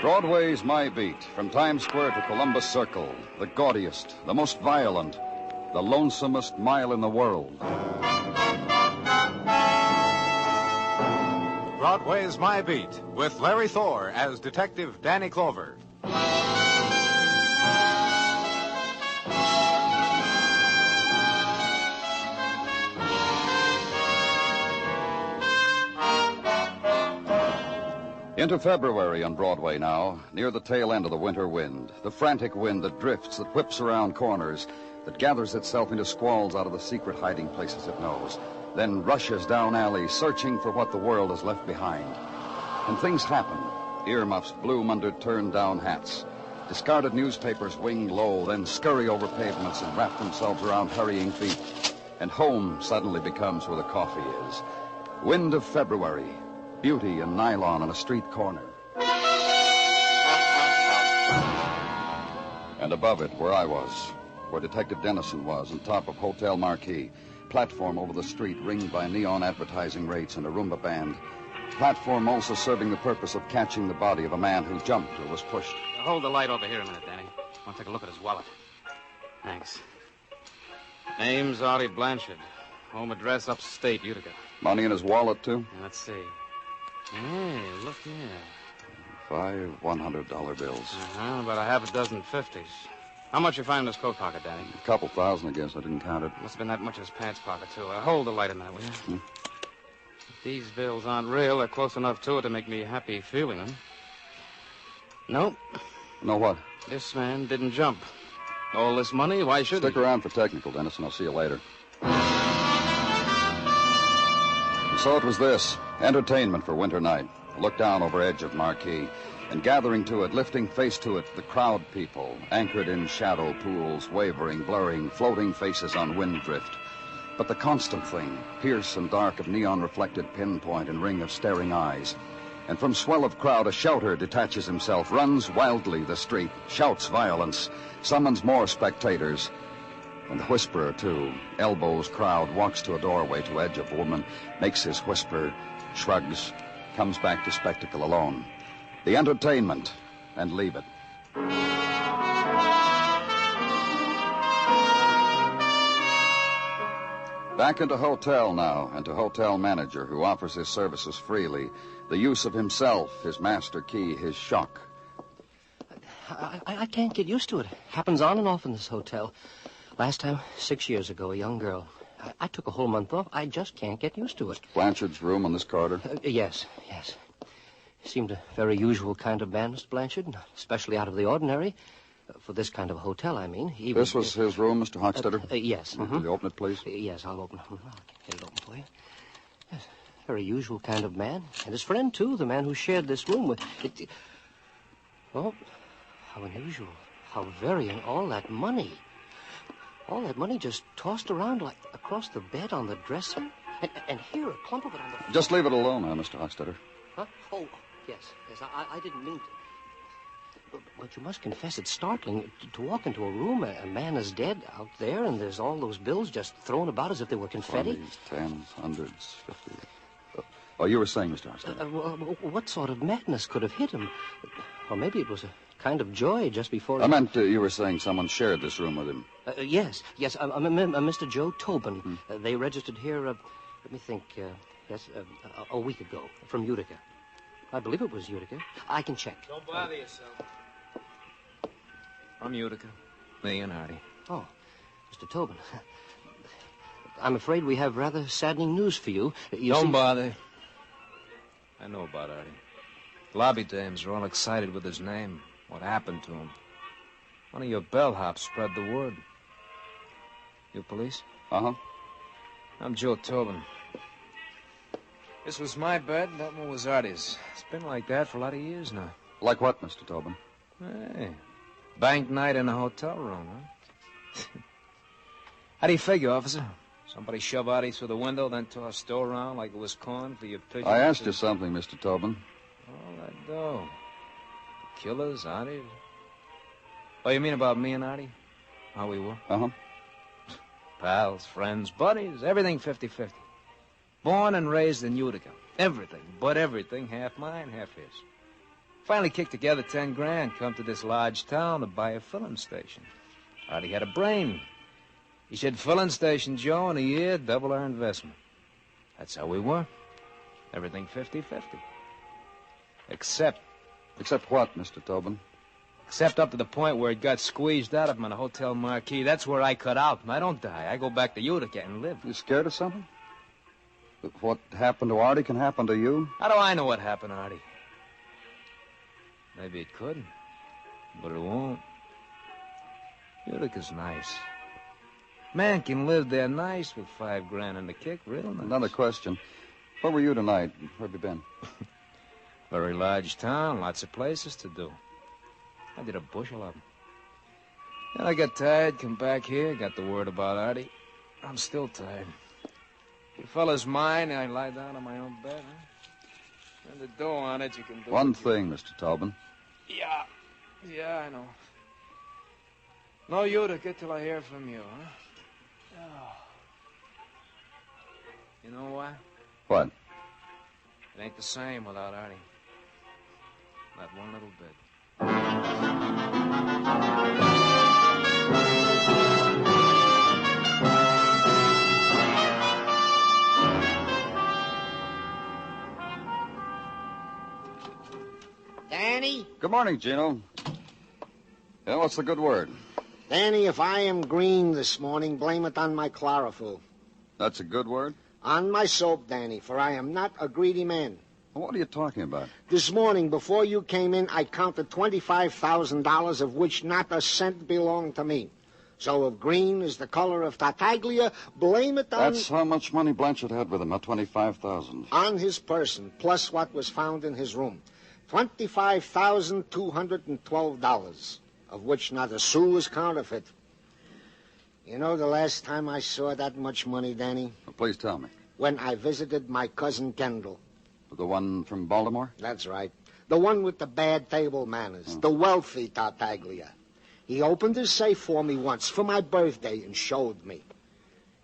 Broadway's my beat, from Times Square to Columbus Circle, the gaudiest, the most violent, the lonesomest mile in the world. Broadway's My Beat, with Larry Thor as Detective Danny Clover. Into February on Broadway now, near the tail end of the winter wind, the frantic wind that drifts, that whips around corners, that gathers itself into squalls out of the secret hiding places it knows, then rushes down alleys searching for what the world has left behind. And things happen. Earmuffs bloom under turned-down hats. Discarded newspapers wing low, then scurry over pavements and wrap themselves around hurrying feet. And home suddenly becomes where the coffee is. Wind of February. Beauty and nylon on a street corner. And above it, where I was, where Detective Dennison was, on top of Hotel Marquis, platform over the street ringed by neon advertising rates and a Roomba band. Platform also serving the purpose of catching the body of a man who jumped or was pushed. Hold the light over here a minute, Danny. I want to take a look at his wallet. Thanks. Name's Artie Blanchard. Home address upstate, Utica. Money in his wallet, too? Let's see. Hey, look here. 5 $100 bills. About a half a dozen 50s. How much you find in his coat pocket, Danny? A couple thousand, I guess. I didn't count it. Must have been that much in his pants pocket, too. Hold the light a minute, will you? If these bills aren't real, they're close enough to it to make me happy feeling them. Nope. No what? This man didn't jump. All this money, why should Stick around for technical, Dennis, and I'll see you later. And so it was this. Entertainment for winter night. Look down over edge of Marquee. And gathering to it, lifting face to it, the crowd people, anchored in shadow pools, wavering, blurring, floating faces on wind drift. But the constant thing, pierce and dark of neon-reflected pinpoint and ring of staring eyes. And from swell of crowd, a shouter detaches himself, runs wildly the street, shouts violence, summons more spectators. And the whisperer, too, elbows crowd, walks to a doorway to edge of woman, makes his whisper, shrugs, comes back to spectacle alone. The entertainment, and leave it. Back into hotel now, and to hotel manager who offers his services freely. The use of himself, his master key, his shock. I can't get used to it. Happens on and off in this hotel. Last time, 6 years ago, a young girl. I took a whole month off. I just can't get used to it. Blanchard's room on this corridor? Yes. Seemed a very usual kind of man, Mr. Blanchard, especially out of the ordinary. For this kind of hotel, I mean. This was his room, Mr. Hochstetter? Yes. Will you open it, please? Yes, I'll open it. I'll get it open for you. Yes, very usual kind of man. And his friend, too, the man who shared this room with... Oh, how unusual. How very, and all that money. All that money just tossed around like across the bed on the dresser. And here, a clump of it on the... Just leave it alone, Mr. Hochstetter. Huh? Oh, yes. I didn't mean to. But you must confess it's startling to walk into a room, a man is dead out there, and there's all those bills just thrown about as if they were confetti. 20s, 10s, 100s, 50s. Oh, you were saying, Mr. Hochstetter. What sort of madness could have hit him? Or maybe it was a kind of joy just before... I meant you were saying someone shared this room with him. Yes. Mr. Joe Tobin. They registered here, let me think, a week ago, from Utica. I believe it was Utica. I can check. Don't bother yourself. From Utica. Me and Artie. Oh, Mr. Tobin. I'm afraid we have rather saddening news for you. Don't bother. I know about Artie. Lobby dames are all excited with his name. What happened to him? One of your bellhops spread the word. You police? Uh-huh. I'm Joe Tobin. This was my bed, that one was Artie's. It's been like that for a lot of years now. Like what, Mr. Tobin? Hey, bank night in a hotel room, huh? How do you figure, officer? Somebody shove Artie through the window, then toss dough around like it was corn for your pigeon? I asked you something, Mr. Tobin. All that dough. The killers, Artie. Oh, you mean about me and Artie? How we were? Uh-huh. Pals, friends, buddies, everything 50-50. Born and raised in Utica. Everything, but everything, half mine, half his. Finally kicked together 10 grand, come to this large town to buy a filling station. Artie had a brain. He said, filling station, Joe, in a year, double our investment. That's how we were. Everything 50-50. Except what, Mr. Tobin? Except up to the point where it got squeezed out of him on a hotel marquee. That's where I cut out. I don't die. I go back to Utica and live. You scared of something? That what happened to Artie can happen to you? How do I know what happened to Artie? Maybe it could, but it won't. Utica's nice. Man can live there nice with 5 grand in the kick, real nice. Another question. Where were you tonight? Where have you been? Very large town, lots of places to do. I did a bushel of them. Then I got tired, come back here, got the word about Artie. I'm still tired. The fella's mine, I lie down on my own bed, huh? Turn the door on it, you can do One thing, Mr. Tobin. Yeah, I know. No Utica till I hear from you, huh? Oh. You know why? What? It ain't the same without Artie. Not one little bit. Danny? Good morning, Gino. Yeah, what's the good word? Danny, if I am green this morning, blame it on my chlorophyll. That's a good word? On my soap, Danny, for I am not a greedy man. What are you talking about? This morning, before you came in, I counted $25,000, of which not a cent belonged to me. So if green is the color of Tartaglia, blame it on... That's how much money Blanchard had with him, not $25,000. On his person, plus what was found in his room. $25,212, of which not a sou was counterfeit. You know the last time I saw that much money, Danny? Well, please tell me. When I visited my cousin Kendall. The one from Baltimore? That's right. The one with the bad table manners. The wealthy Tartaglia. He opened his safe for me once for my birthday and showed me.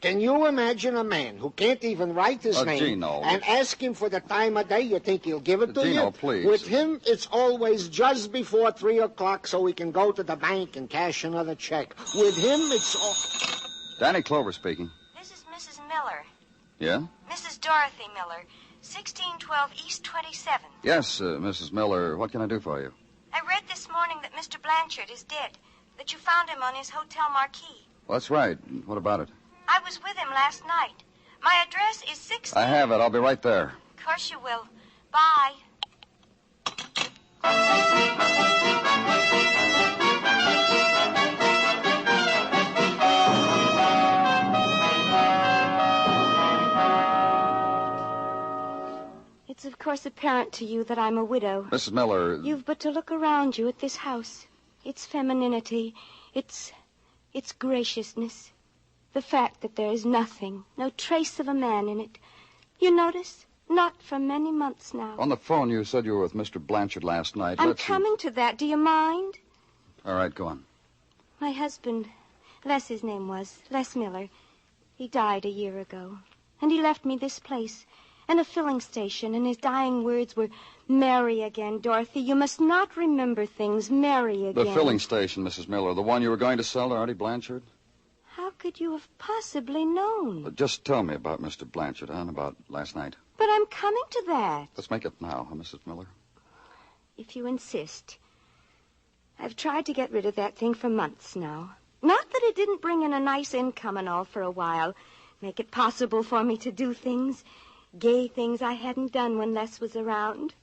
Can you imagine a man who can't even write his name Gino. and ask him for the time of day? You think he'll give it to you? Gino, please. With him, it's always just before 3 o'clock so he can go to the bank and cash another check. With him, it's all... Danny Clover speaking. This is Mrs. Miller. Yeah? Mrs. Dorothy Miller, 1612 East 27th. Yes, Mrs. Miller. What can I do for you? I read this morning that Mr. Blanchard is dead, that you found him on his hotel marquee. Well, that's right. What about it? I was with him last night. My address is 16... I have it. I'll be right there. Of course you will. Bye. It's of course apparent to you that I'm a widow. Mrs. Miller... You've but to look around you at this house. Its femininity, its graciousness. The fact that there is nothing, no trace of a man in it. You notice? Not for many months now. On the phone, you said you were with Mr. Blanchard last night. I'm coming to that. Do you mind? All right, go on. My husband, Les his name was, Les Miller, he died a year ago. And he left me this place and a filling station, and his dying words were, "Marry again, Dorothy. You must not remember things. Marry again." The filling station, Mrs. Miller, the one you were going to sell to Artie Blanchard? How could you have possibly known? Just tell me about Mr. Blanchard, and about last night. But I'm coming to that. Let's make it now, huh, Mrs. Miller? If you insist. I've tried to get rid of that thing for months now. Not that it didn't bring in a nice income and all for a while. Make it possible for me to do things, gay things I hadn't done when Les was around.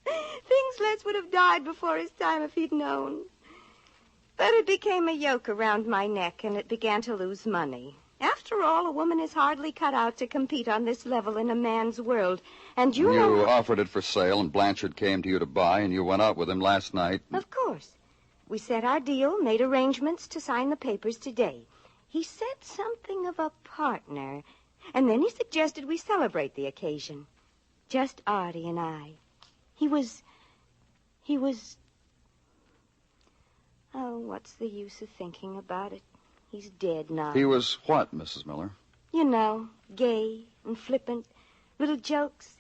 Things Les would have died before his time if he'd known. But it became a yoke around my neck, and it began to lose money. After all, a woman is hardly cut out to compete on this level in a man's world. And you know... You offered it for sale, and Blanchard came to you to buy, and you went out with him last night. Of course. We set our deal, made arrangements to sign the papers today. He said something of a partner, and then he suggested we celebrate the occasion. Just Artie and I. He was... Oh, what's the use of thinking about it? He's dead now. He was what, Mrs. Miller? You know, gay and flippant, little jokes.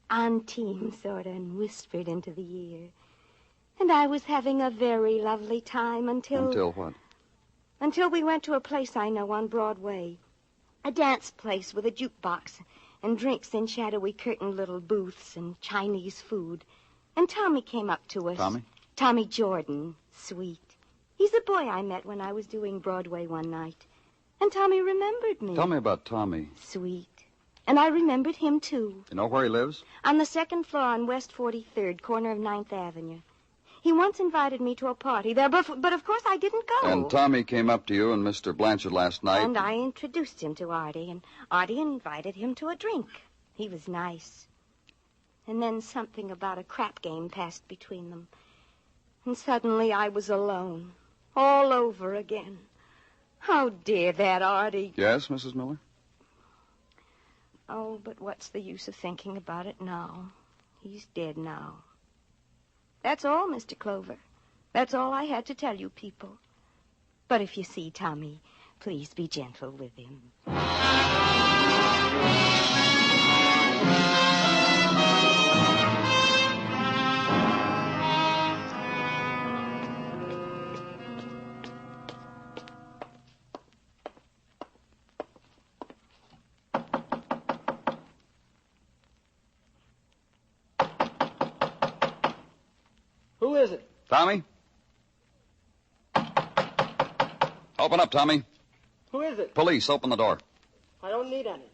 On team, sort of, and whispered into the ear. And I was having a very lovely time until... Until what? Until we went to a place I know on Broadway. A dance place with a jukebox and drinks in shadowy curtained little booths and Chinese food. And Tommy came up to us. Tommy? Tommy Jordan. Sweet. He's a boy I met when I was doing Broadway one night. And Tommy remembered me. Tell me about Tommy. Sweet. And I remembered him, too. You know where he lives? On the second floor on West 43rd, corner of 9th Avenue. He once invited me to a party there, but of course I didn't go. And Tommy came up to you and Mr. Blanchard last night. And I introduced him to Artie, and Artie invited him to a drink. He was nice. And then something about a crap game passed between them. And suddenly I was alone, all over again. How dear that Artie. Yes, Mrs. Miller? Oh, but what's the use of thinking about it now? He's dead now. That's all, Mr. Clover. That's all I had to tell you people. But if you see Tommy, please be gentle with him. Who is it? Tommy? Open up, Tommy. Who is it? Police, open the door. I don't need any.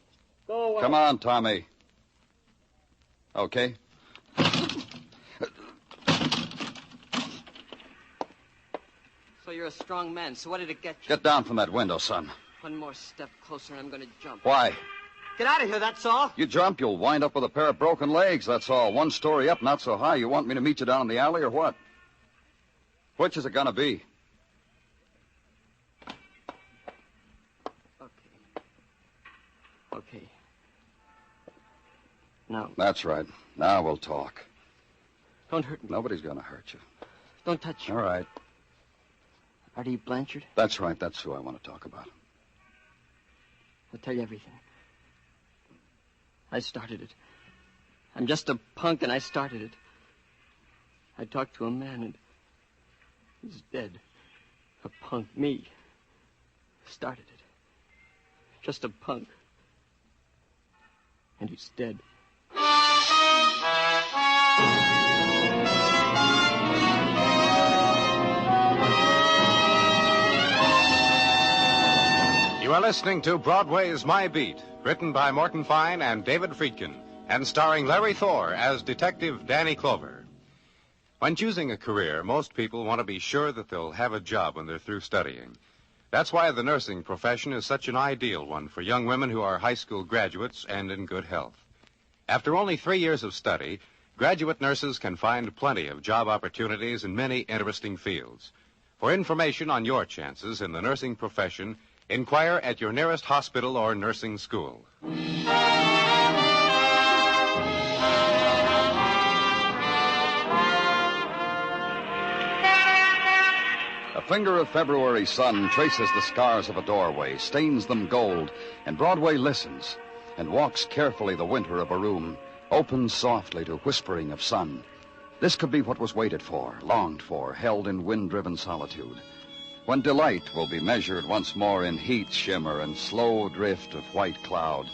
Go away. Come on, Tommy. Okay. So you're a strong man. So what did it get you? Get down from that window, son. One more step closer and I'm going to jump. Why? Get out of here, that's all. You jump, you'll wind up with a pair of broken legs, that's all. One story up, not so high. You want me to meet you down in the alley or what? Which is it gonna be? Okay. Now. That's right. Now we'll talk. Don't hurt me. Nobody's gonna hurt you. Don't touch me. All right. Artie Blanchard? That's right. That's who I want to talk about. I'll tell you everything. I started it. I'm just a punk, and I started it. I talked to a man, and he's dead. A punk, me. Started it. Just a punk. And he's dead. You are listening to Broadway's My Beat, written by Morton Fine and David Friedkin, and starring Larry Thor as Detective Danny Clover. When choosing a career, most people want to be sure that they'll have a job when they're through studying. That's why the nursing profession is such an ideal one for young women who are high school graduates and in good health. After only 3 years of study, graduate nurses can find plenty of job opportunities in many interesting fields. For information on your chances in the nursing profession, inquire at your nearest hospital or nursing school. A finger of February sun traces the scars of a doorway, stains them gold, and Broadway listens and walks carefully the winter of a room, opens softly to whispering of sun. This could be what was waited for, longed for, held in wind-driven solitude. When delight will be measured once more in heat shimmer and slow drift of white cloud,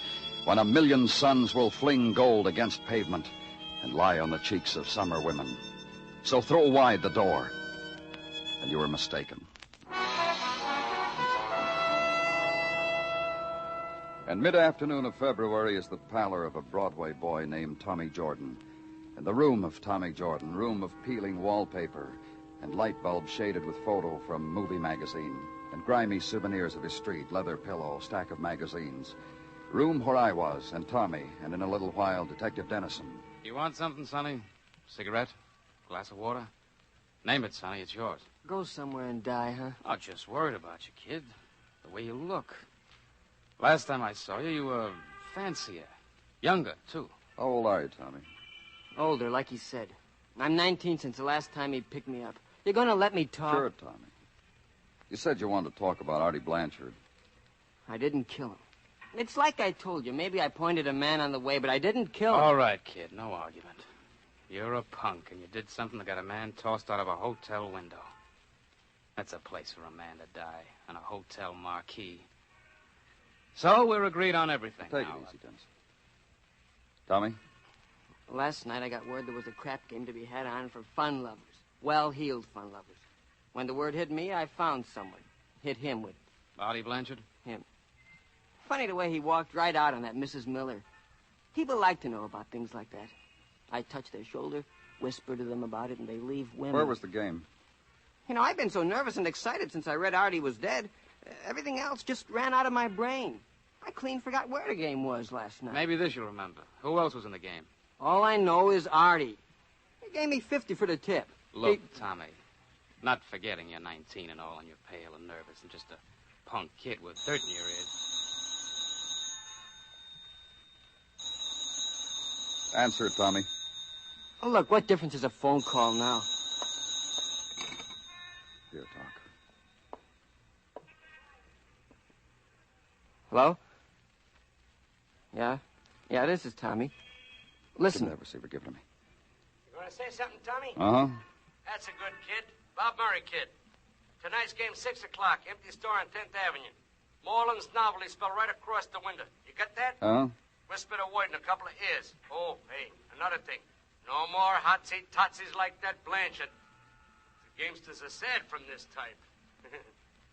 when 1,000,000 suns will fling gold against pavement and lie on the cheeks of summer women. So throw wide the door, and you were mistaken. And mid-afternoon of February is the pallor of a Broadway boy named Tommy Jordan. In the room of Tommy Jordan, room of peeling wallpaper and light bulbs shaded with photo from movie magazine and grimy souvenirs of his street, leather pillow, stack of magazines. Room where I was and Tommy, and in a little while, Detective Dennison. You want something, Sonny? Cigarette? Glass of water? Name it, Sonny. It's yours. Go somewhere and die, huh? Oh, just worried about you, kid. The way you look. Last time I saw you, you were fancier. Younger, too. How old are you, Tommy? Older, like he said. I'm 19 since the last time he picked me up. You're going to let me talk? Sure, Tommy. You said you wanted to talk about Artie Blanchard. I didn't kill him. It's like I told you. Maybe I pointed a man on the way, but I didn't kill him. All right, kid. No argument. You're a punk, and you did something that got a man tossed out of a hotel window. That's a place for a man to die, on a hotel marquee. So we're agreed on everything Take now. it easy, Dennis. Tommy? Last night I got word there was a crap game to be had on for fun lovers. Well-heeled fun lovers. When the word hit me, I found someone. Hit him with Artie Blanchard? him. Funny the way he walked right out on that Mrs. Miller. People like to know about things like that. I touch their shoulder, whisper to them about it, and they leave women. Where was the game? You know, I've been so nervous and excited since I read Artie was dead. Everything else just ran out of my brain. I clean forgot where the game was last night. Maybe this you'll remember. Who else was in the game? All I know is Artie. He gave me 50 for the tip. Look, Tommy, not forgetting you're 19 and all, and you're pale and nervous and just a punk kid with dirt in your ears. Answer it, Tommy. Oh, look, what difference is a phone call now? Here, talk. Hello? Yeah, this is Tommy. Listen. Never see forgive me. You want to say something, Tommy? Uh-huh. That's a good kid. Bob Murray kid. Tonight's game, 6 o'clock. Empty store on 10th Avenue. Moreland's novelty spelled right across the window. You got that? Uh-huh. Whisper a word in a couple of ears. Oh, hey, another thing. No more hotsy-totsies like that Blanchard. The gamesters are sad from this type.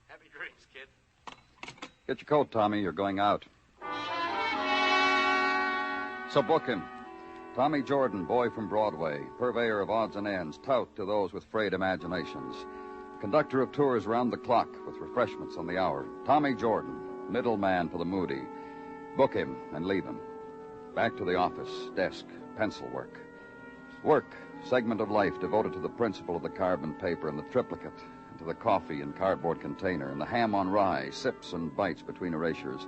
Happy dreams, kid. Get your coat, Tommy. You're going out. So book him. Tommy Jordan, boy from Broadway, purveyor of odds and ends, tout to those with frayed imaginations. Conductor of tours round the clock with refreshments on the hour. Tommy Jordan, middleman for the moody. Book him and leave him. Back to the office, desk, pencil work. Work, segment of life devoted to the principle of the carbon paper and the triplicate, and to the coffee and cardboard container, and the ham on rye, sips and bites between erasures,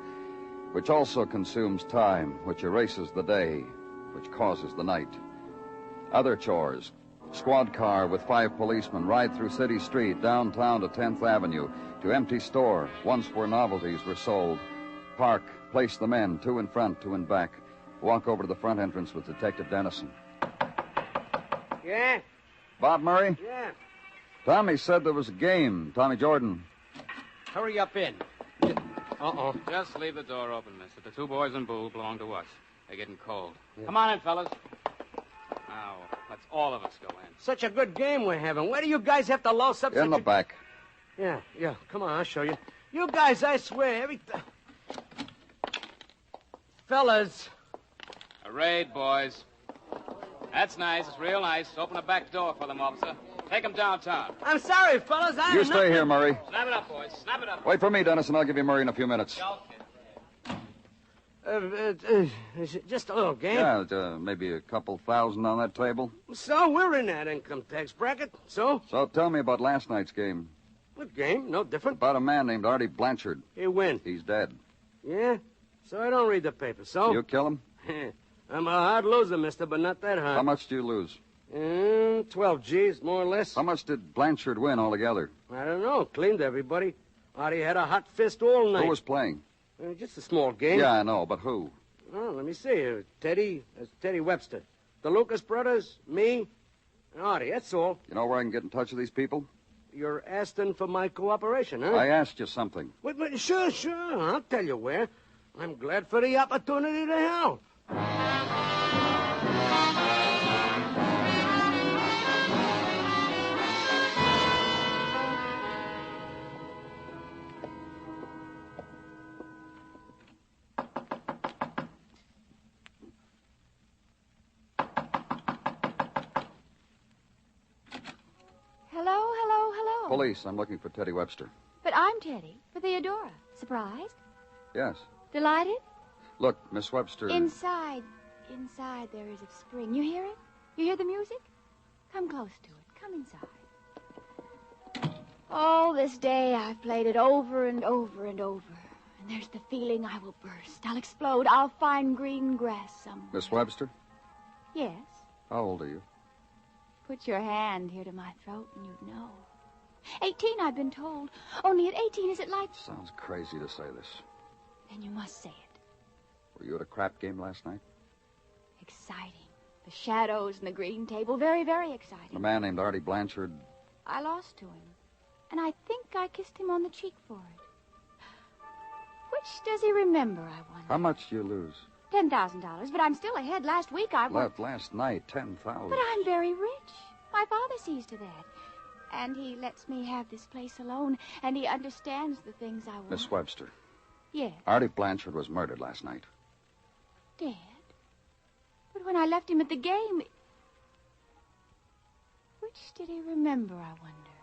which also consumes time, which erases the day, which causes the night. Other chores. Squad car with 5 policemen ride through City Street, downtown to 10th Avenue, to empty store, once where novelties were sold. Park, place the men, 2 in front, 2 in back. Walk over to the front entrance with Detective Dennison. Yeah? Bob Murray? Yeah. Tommy said there was a game. Tommy Jordan. Hurry up in. Uh-oh. Just leave the door open, mister. The 2 boys in blue belong to us. They're getting cold. Yeah. Come on in, fellas. Now, let's all of us go in. Such a good game we're having. Where do you guys have to louse up In the back. Yeah. Come on, I'll show you. You guys, I swear, Fellas. A raid, boys. That's nice. It's real nice. Open the back door for them, officer. Take them downtown. I'm sorry, fellas. You stay here, Murray. Snap it up, boys. Snap it up. Wait for me, Dennis, and I'll give you Murray in a few minutes. Is it just a little game? Yeah, maybe a couple thousand on that table. So, we're in that income tax bracket. So? So tell me about last night's game. What game? No different. About a man named Artie Blanchard. He win. He's dead. Yeah? So I don't read the paper, so? You kill him? I'm a hard loser, mister, but not that hard. How much do you lose? 12 G's, more or less. How much did Blanchard win altogether? I don't know. Cleaned everybody. Artie had a hot fist all night. Who was playing? Just a small game. Yeah, I know, but who? Oh, let me see. Teddy Webster. The Lucas brothers, me, and Artie. That's all. You know where I can get in touch with these people? You're asking for my cooperation, huh? I asked you something. Wait, sure. I'll tell you where. I'm glad for the opportunity to help. Hello. Police. I'm looking for Teddy Webster. But I'm Teddy, for Theodora. Surprised? Yes. Delighted? Look, Miss Webster. Inside there is a spring. You hear it? You hear the music? Come close to it. Come inside. Oh, this day I've played it over and over and over. And there's the feeling I will burst. I'll explode. I'll find green grass somewhere. Miss Webster? Yes. How old are you? Put your hand here to my throat and you'd know. 18, I've been told. Only at 18 is it like... Sounds crazy to say this. Then you must say it. Were you at a crap game last night? Exciting. The shadows and the green table, very, very exciting. A man named Artie Blanchard. I lost to him, and I think I kissed him on the cheek for it. Which does he remember, I wonder? How much did you lose? $10,000, but I'm still ahead. Last week I won. Last night, 10,000. But I'm very rich. My father sees to that. And he lets me have this place alone, and he understands the things I want. Miss Webster. Yes. Artie Blanchard was murdered last night. Dead? But when I left him at the game... Which did he remember, I wonder?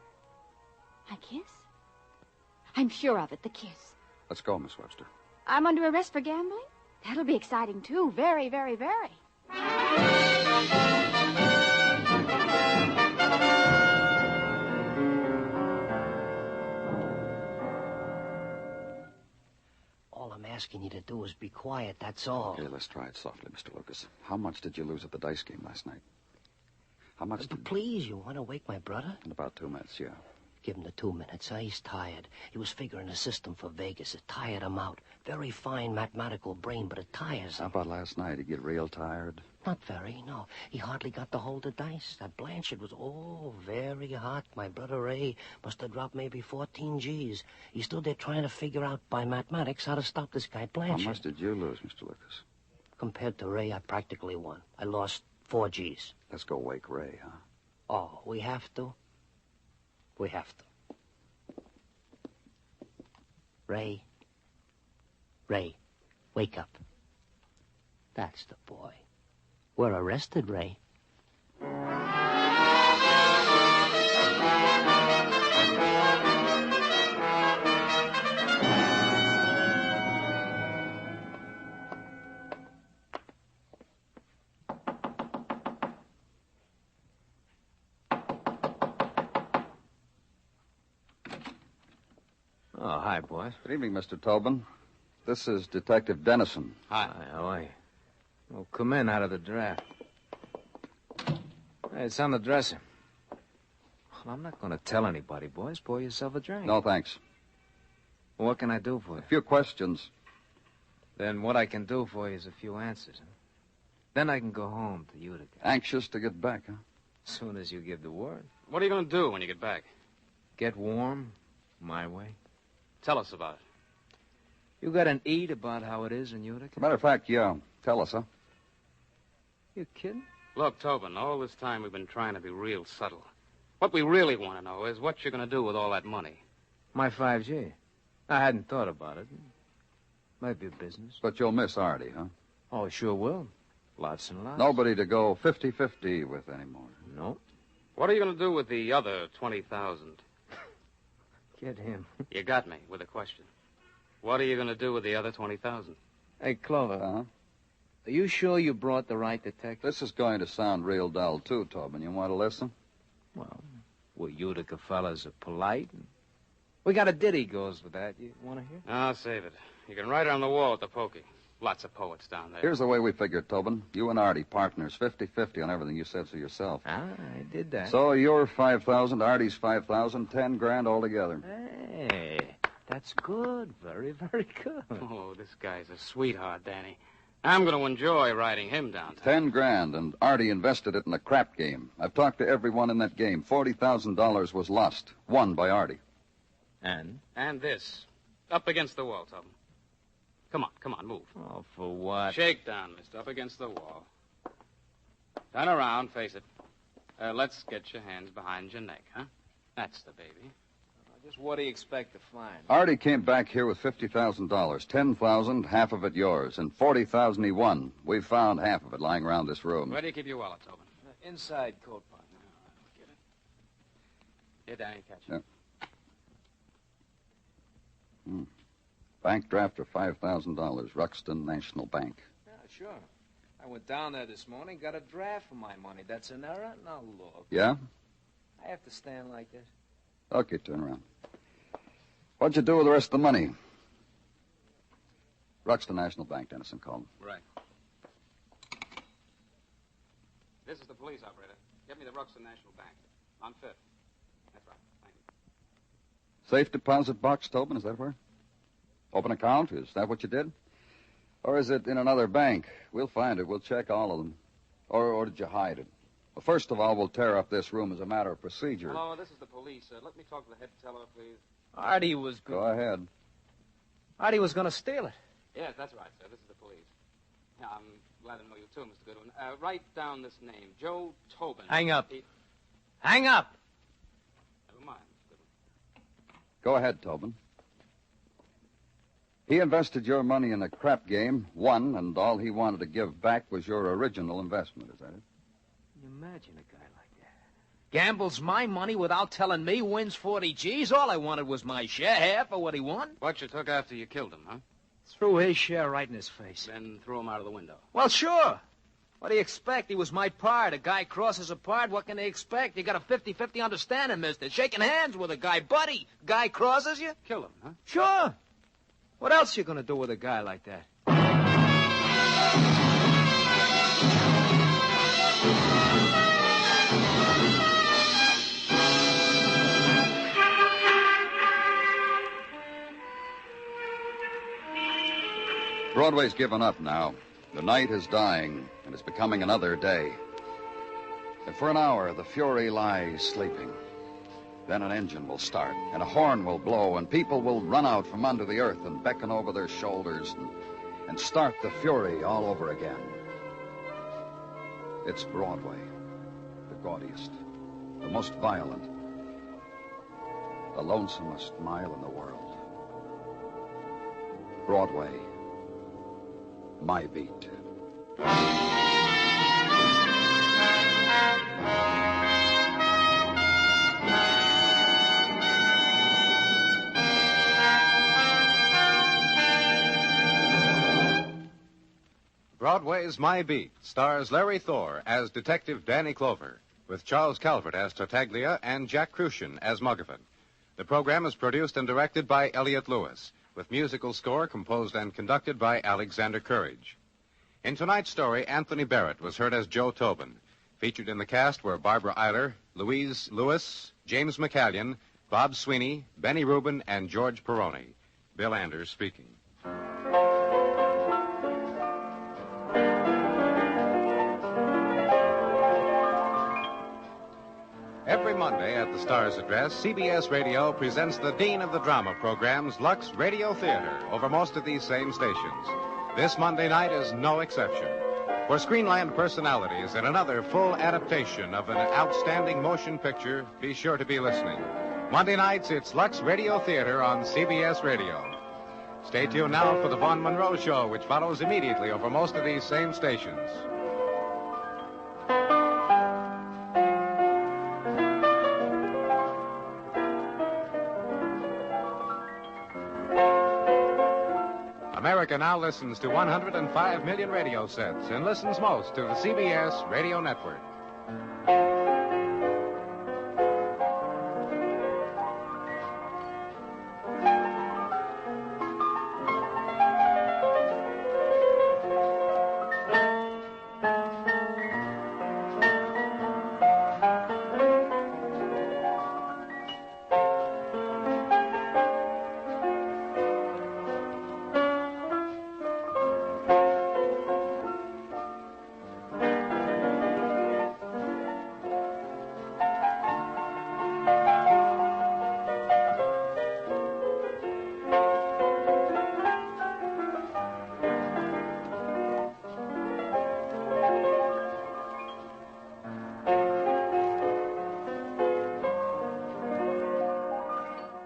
My kiss? I'm sure of it, the kiss. Let's go, Miss Webster. I'm under arrest for gambling? That'll be exciting, too. Very, very, very. All I'm asking you to do is be quiet, that's all. Okay, let's try it softly, Mr. Lucas. How much did you lose at the dice game last night? How much did... Please, you want to wake my brother? In about 2 minutes, yeah. Give him the 2 minutes, huh? He's tired. He was figuring a system for Vegas. It tired him out. Very fine mathematical brain, but it tires him. How about last night? He get real tired? Not very, no. He hardly got to hold the dice. That Blanchard was, very hot. My brother Ray must have dropped maybe 14 G's. He stood there trying to figure out by mathematics how to stop this guy Blanchard. How much did you lose, Mr. Lucas? Compared to Ray, I practically won. I lost 4 G's. Let's go wake Ray, huh? Oh, we have to? We have to. Ray, wake up. That's the boy. We're arrested, Ray. Oh, hi, boys. Good evening, Mr. Tobin. This is Detective Dennison. Hi, how are you? Well, come in out of the draft. Hey, it's on the dresser. Well, I'm not going to tell anybody, boys. Pour yourself a drink. No, thanks. Well, what can I do for you? A few questions. Then what I can do for you is a few answers. Huh? Then I can go home to Utica. Anxious to get back, huh? As soon as you give the word. What are you going to do when you get back? Get warm, my way. Tell us about it. You got an eat about how it is in Utica? Matter of fact, yeah. Tell us, huh? You kidding? Look, Tobin, all this time we've been trying to be real subtle. What we really want to know is what you're going to do with all that money. My 5G. I hadn't thought about it. Might be a business. But you'll miss Artie, huh? Oh, sure will. Lots and lots. Nobody to go 50-50 with anymore. No. What are you going to do with the other 20,000? Get him. You got me with a question. What are you going to do with the other 20,000? Hey, Clover. Uh-huh. Are you sure you brought the right detective? This is going to sound real dull, too, Tobin. You want to listen? Well, we Utica fellas are polite. We got a ditty goes with that. You want to hear? I'll save it. You can write it on the wall at the pokey. Lots of poets down there. Here's the way we figured, Tobin. You and Artie, partners, 50-50 on everything you said so yourself. Ah, I did that. So you're 5,000, Artie's 5,000, 10 grand altogether. Hey, that's good. Very, very good. Oh, this guy's a sweetheart, Danny. I'm going to enjoy riding him downtown. 10 grand, and Artie invested it in a crap game. I've talked to everyone in that game. $40,000 was lost, won by Artie. And? And this. Up against the wall, Tobin. Come on, move. Oh, for what? Shake down, mister. Up against the wall. Turn around, face it. Let's get your hands behind your neck, huh? That's the baby. Just what do you expect to find? Artie came back here with $50,000. 10,000, half of it yours, and 40,000 he won. We've found half of it lying around this room. Where do you keep your wallet, Tobin? Inside coat pocket. Get it. Here, Danny, catch it. Yeah. Bank draft for $5,000, Ruxton National Bank. Yeah, sure. I went down there this morning, got a draft for my money. That's an error? Now look. Yeah? I have to stand like this. Okay, turn around. What'd you do with the rest of the money? Ruxton National Bank, Dennison called. Right. This is the police operator. Get me the Ruxton National Bank. On Fifth. That's right. Thank you. Safe deposit box, Tobin, is that where? Open account, is that what you did? Or is it in another bank? We'll find it. We'll check all of them. Or did you hide it? Well, first of all, we'll tear up this room as a matter of procedure. Hello, this is the police. Let me talk to the head teller, please. Artie was Go ahead. Artie was going to steal it. Yes, that's right, sir. This is the police. Yeah, I'm glad to know you too, Mr. Goodwin. Write down this name, Joe Tobin. Hang up. Hang up. Never mind, Mr. Goodwin. Go ahead, Tobin. He invested your money in a crap game, won, and all he wanted to give back was your original investment. Is that it? Imagine a guy like that. Gambles my money without telling me, wins 40 G's. All I wanted was my share, half of what he won. What you took after you killed him, huh? Threw his share right in his face. Then threw him out of the window. Well, sure. What do you expect? He was my part. A guy crosses a part. What can they expect? You got a 50-50 understanding, mister. Shaking hands with a guy. Buddy, guy crosses you? Kill him, huh? Sure. What else you gonna do with a guy like that? Broadway's given up now. The night is dying, and it's becoming another day. And for an hour, the Fury lies sleeping. Then an engine will start, and a horn will blow, and people will run out from under the earth and beckon over their shoulders and start the Fury all over again. It's Broadway, the gaudiest, the most violent, the lonesomest mile in the world. Broadway, my beat. Broadway's My Beat stars Larry Thor as Detective Danny Clover, with Charles Calvert as Tartaglia and Jack Crucian as Muggavan. The program is produced and directed by Elliott Lewis, with musical score composed and conducted by Alexander Courage. In tonight's story, Anthony Barrett was heard as Joe Tobin. Featured in the cast were Barbara Eiler, Louise Lewis, James McCallion, Bob Sweeney, Benny Rubin, and George Peroni. Bill Anders speaking. Every Monday at the Star's Address, CBS Radio presents the Dean of the Drama programs, Lux Radio Theater, over most of these same stations. This Monday night is no exception. For Screenland personalities and another full adaptation of an outstanding motion picture, be sure to be listening. Monday nights, it's Lux Radio Theater on CBS Radio. Stay tuned now for the Vaughn Monroe Show, which follows immediately over most of these same stations. America now listens to 105 million radio sets and listens most to the CBS Radio Network.